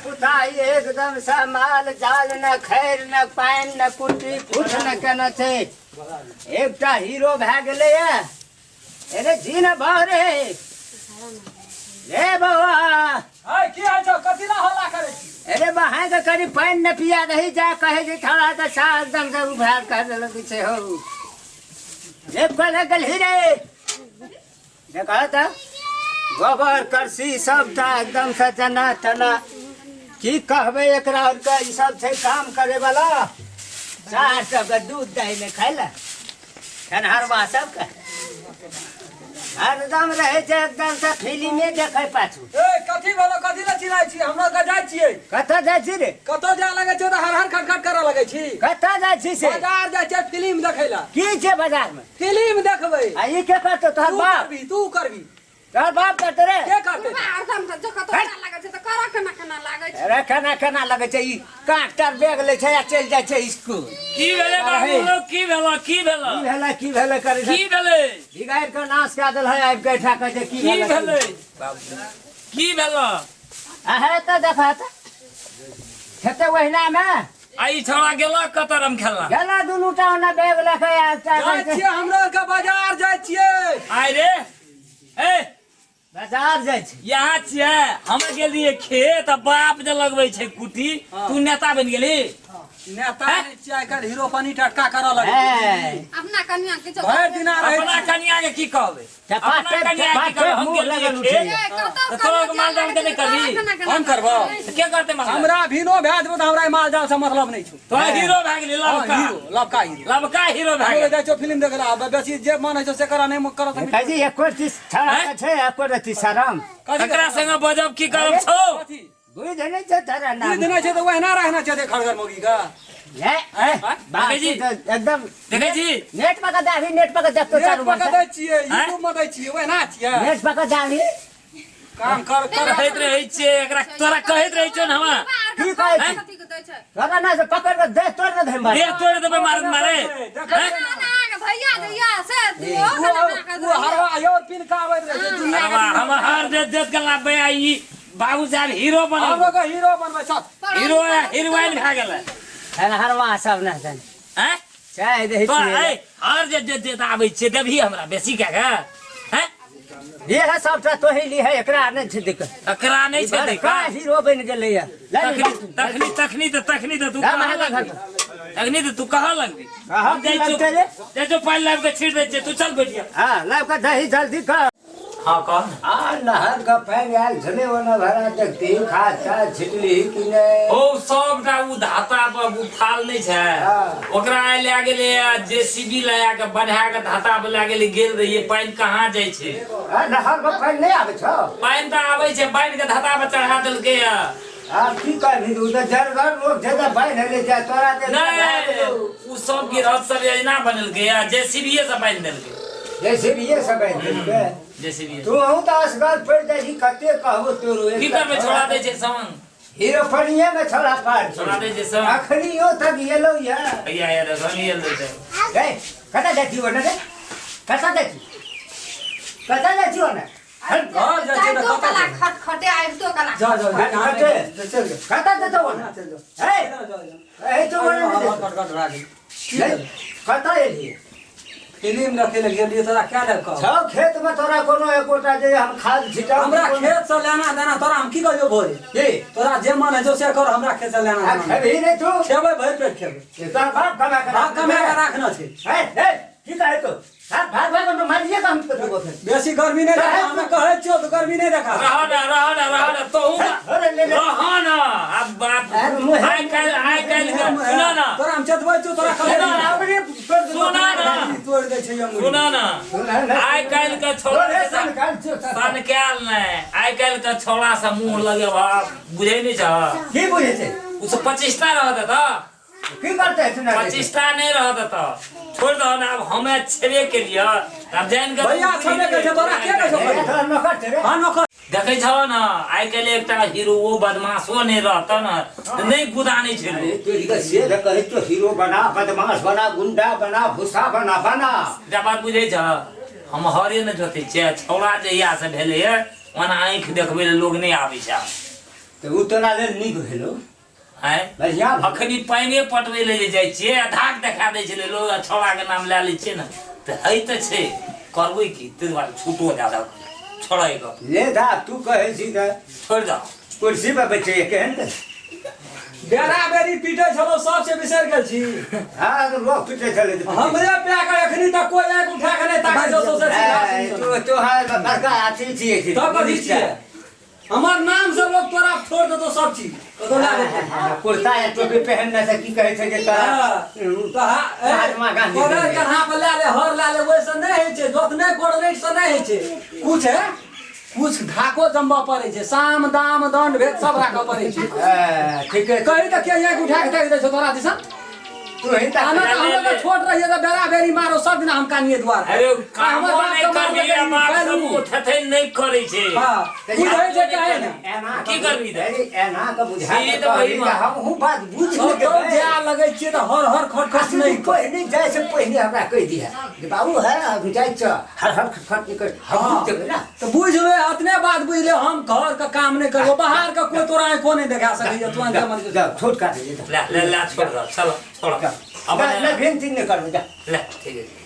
पुताई एकदम सा माल जाल न खैर न पाइन न कुटी फुट न केना छे एकटा हीरो भए गेलै अरे जी न बाहरे रे बौआ हाय की हाल छौ कथि ला हल्ला करे छी अरे बहाय के करी पाइन न पिया रही जा कहे जे थोड़ा त सा एकदम से उभार कर देलक छै हो रे कोले गल हीरे देखा त गोबर करसी सब त एकदम से जना तना की कहबे एकरा और का ई सब छै काम करे वाला 4 टका दूध दही में खाइला खनहरवा सब का हरदम रहे छै एकदम से फिल्मे देखे पाछू ए कथि भेलो कथि ला चिल्लाय छी हमरा ग जाय छियै कतऽ जाइ छी रे कतौ जा लगे छ त हर हर खटखट करे लगे छी कतऽ जाइ छी से बाजार जाय छै फिल्म देखै ला की छै बाजार में फिल्म देखबै आ ई के करतो तोहर बाप तू करबी तोहर बाप करते रे के करते एकदम से जो कतो ना लागे छै त करा केना लागे छै अरे केना लगे छै ई काटर बैग ले छै आ चल जाइ छै स्कूल की भेले बाबू लोग की भेले की भेले करे की भेले बिगाड़ के नाश कऽ देल है आबि के ठाके जे की की भेले भेले की भेले आहे त देखा त खेते वहिना में आई छोड़ा गेला कतरम खेलना गेला दुनू टा ओना बैग लेके जाय छियै हमरा के बाजार जाय छियै आइ रे ए बाजार जाइ छी यहाँ छियै हम गेलिए खेत बाप जे लगबै छै कुटी तू नेता बन गेली नेता छियै कल हीरो पानी टटका करऽ लगे अपना कन्या के जो भरि दिना रहे अपना कन्या के की कहबै अपना कन्या के की कहबै हम गेलिए खेत तो माल जाल के नहीं करबी हम करबो के करते माल हमरा भिनो भए देबो त हमरा माल जाल से मतलब नहीं छौ तो हीरो भए गेली लबका लबका हीरो भए गेली जाय छौ फिल्म देखे ला बेसी जे मन छै से करा नहीं करत काजी एको चीज छड़ा छै एको रति शरम एकरा संगे बजब की करब छौ बुझ नहीं छै तारा ई नाम देना छै त वहना रहना छै खड़गर मोगी का ले देखे जी एकदम देखे जी नेट पर दाढ़ी नेट पर देखतो चारू नेट पका दै छियै यूट्यूब में दै छियै वहना छियै नेट पर दाढ़ी काम कर कहैत रहै छियै एकरा तोरा कहैत रहै छौ न हम की कहै छी कथि के दै छै तोरा ना से पकड़ के दे तोड़ न धै मार दे तोड़ देबै मारत मारे ना भैया दैया से दियो वो हरवा यो पिन का आबैत रहे छै दुनिया हम हर देत के लाबे आई बाबू साहब हीरो बनल हमरो के हीरो बनबै छ हीरो हीरोइन भए गेलै हरवा सब ना जान हैं चाहे दे तो छी हर जे आबै छै देबही हमरा बेसी कए के हैं ये है सबटा तोही ली है एकरा नहीं छै दिक्कत एकरा नहीं छै का देखा हीरो बन गेलै या तखनी तो तू राम कहाँ है घर तखनी तो तू कहाँ लगबी हम जाइ छौ लगते रे जाइ छौ पानी लाब के छीट दै छै तू चल बैठिया हां लाव का दही जल्दी कर हां कौन आ नहर का पैन आयल झले वाला भरा देखती खाता छिटली कि नहीं ओ सबटा उ धाता पर उठाल नहीं छै ओकरा आइ ले गेले जेसीबी लगा के बढ़ा के धाता पर ले गेले गेल रहिए पानी कहाँ जाइ छै नहर का पैन नहीं आवे छौ पानी तो आबै छै पानी के धाता पर चढ़ा देलकै आप की कर भी उधर जरगर लोग जगह पैन ले जा तोरा दे नहीं उ सब गिरहत सब योजना बनलकै जेसीबी से पानी देलकै जैसे भी ये सब है जेसीबी तू हूं तो असगाल पड़ जाई कते कहबो तोरो की करबे छोड़ा दे छै संग हीरो फड़िए में छोड़ा पार छोड़ा दे छै संग अखनी हो तक येलो या भैया यार रंगी ले दे ए कता जाती हो ना रे कता जाती हो ना घर जा छै तो कला खटखटे आइ तो कला जा चल कता जातो हो ना ए तो बोल कता एली फिल्म देखे ले गेलिए तोरा क्या देख छौ खेत में तोरा कोनो एकोटा जे हम खाद छिटा हमरा खेत से लेना देना तोरा हम की कहियो भोरे की तोरा जे मन है जो से कर हमरा खेत से लेना देना खेबी नहीं तू खेबै भरि पेट खेबै तोर बाप कमा कर भाग कमा के राखना छै ए की कहे तो हां भाग तो मारिए काम कर दो बेसी गर्मी नहीं देखा हमें कहै छियो तो गर्मी नहीं देखा रह ना तो अरे ले ले रह ना अब बाप आइ काल के सुना ना तोरा हम चतबै छियो तोरा कहै सुना ना तोड़ दे छै हम सुना ना आइ काल के छोड़ा सन काल नहीं आइ काल के छोड़ा से मुंह लगे बा बुझै नहीं छ की बुझे छै उस 25 टा रहत त की करते है सुना 25 टा नहीं रहत त छोड़ दो ना अब हमें छेबे के लिए अब जान के भैया छबे के छै तोरा के कहै छौ न करते रे हां न कर देखे छ ना आइ काल एकटा हीरो बदमाशो नहीं रहत न नहीं गुदा नहीं छेले तू इधर से कहे तो हीरो बना बदमाश बना गुंडा बना भूसा बना जा बात बुझे छ हम हरे न जोते छे छौड़ा जहिया से भेले है ओना आंख देखबे लोग नहीं आबै छ तो उ तोरा लेल नीक भेलो हैं बढ़िया भेलो। अखनी पाइने पटबै ले जे जाइ छियै धाक देखा दै छलै लोग छौड़ा के नाम लए लै छियै ने तऽ हई तऽ छै करबै की ताहि दुआरे छूटो दए दऽ छोड़ै के ले दा तू कहै छी तऽ छोड़ि दऽ कुर्सी पर बैठे केहन तऽ बेरा बेरी पीटे छलो सबसे बिसरि गेल छी हाँ तो लोग पीछे चले थे हमरे पे के एखनी तक कोई एक उठा के नहीं ताके जो सोचे छी तो हाल बड़का अथी छिए छी तब कथी छियै हमर नाम से लोग तोरा छोड़ दे तो सब चीज कतो ला दे कुर्ता या टोपी पहनने से की कहै छै जे तो महात्मा गांधी कोडर कन्हा पर ला ले हर ला ले वैसे नहीं है छे जोत नहीं कोडरेट से नहीं है छे कुछ है कुछ धाको जमबा पड़े छे साम दाम दंड भेद सब राखा पड़े छे ठीक है कहीं तक के एक उठा के दे दे तोरा दिसन तू ही ता हम लोग छोड़ रहिए तो बेरा बेरी मारो सब दिन हम कानिए द्वार अरे कामो नहीं करबी बात सब उठथे नहीं करै छै हां ई कहै छै काहे ना की करबी दे एना का बुझा ई तो वही हम हूं बात बुझ तो जा लगे छी तो हर हर खटखट नहीं पहले जाए से पहले हमरा कह दिया जे बाबू है अभी जाए छ हर हर खट कर हम बुझ ना तो बुझ ले अतने बात बुझ ले हम घर का काम नहीं करबो बाहर का कोई तोरा को नहीं दिखा सके जे तू अंदर मन जा छोट काट दे ले छोड़ दो चलो छोड़ अब मैं भेंट नहीं कर जा ले ठीक है